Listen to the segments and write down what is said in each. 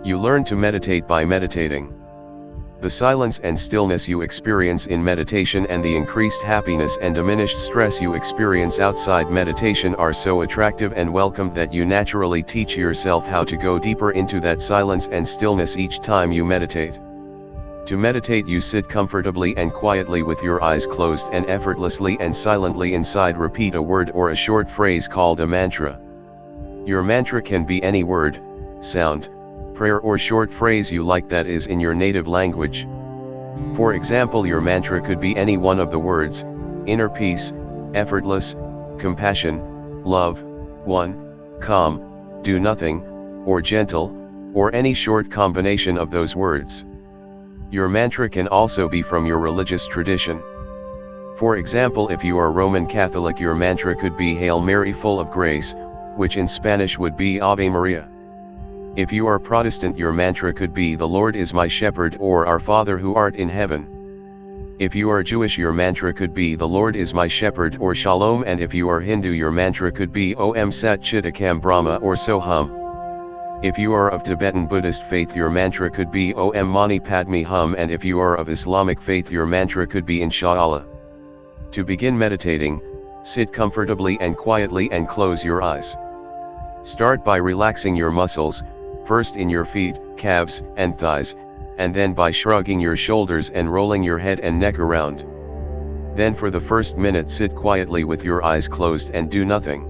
You learn to meditate by meditating. The silence and stillness you experience in meditation and the increased happiness and diminished stress you experience outside meditation are so attractive and welcomed that you naturally teach yourself how to go deeper into that silence and stillness each time you meditate. To meditate, you sit comfortably and quietly with your eyes closed and effortlessly and silently inside repeat a word or a short phrase called a mantra. Your mantra can be any word, sound, prayer or short phrase you like that is in your native language. For example, your mantra could be any one of the words: inner peace, effortless, compassion, love, one, calm, do nothing, or gentle, or any short combination of those words. Your mantra can also be from your religious tradition. For example, if you are Roman Catholic, your mantra could be Hail Mary full of grace, which in Spanish would be Ave Maria. If you are Protestant, your mantra could be The Lord is my shepherd or Our Father who art in heaven. If you are Jewish, your mantra could be The Lord is my shepherd or Shalom, and if you are Hindu, your mantra could be Om Sat Chit Akam Brahma or Soham. If you are of Tibetan Buddhist faith, your mantra could be Om Mani Padme Hum, and if you are of Islamic faith, your mantra could be Insha'Allah. To begin meditating, sit comfortably and quietly and close your eyes. Start by relaxing your muscles, first in your feet, calves, and thighs, and then by shrugging your shoulders and rolling your head and neck around. Then for the first minute sit quietly with your eyes closed and do nothing.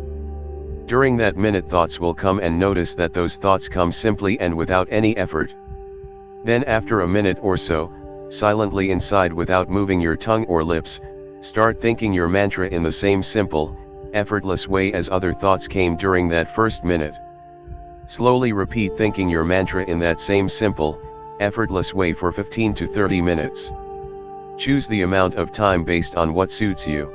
During that minute, thoughts will come, and notice that those thoughts come simply and without any effort. Then after a minute or so, silently inside without moving your tongue or lips, start thinking your mantra in the same simple, effortless way as other thoughts came during that first minute. Slowly repeat thinking your mantra in that same simple, effortless way for 15 to 30 minutes. Choose the amount of time based on what suits you.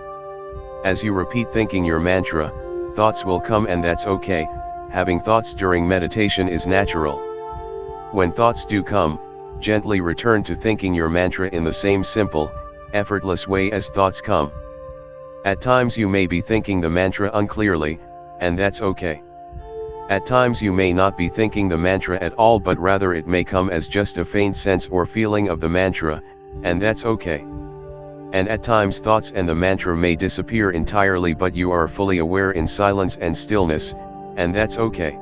As you repeat thinking your mantra, thoughts will come, and that's okay. Having thoughts during meditation is natural. When thoughts do come, gently return to thinking your mantra in the same simple, effortless way as thoughts come. At times you may be thinking the mantra unclearly, and that's okay. At times you may not be thinking the mantra at all, but rather it may come as just a faint sense or feeling of the mantra, and that's okay. And at times thoughts and the mantra may disappear entirely, but you are fully aware in silence and stillness, and that's okay.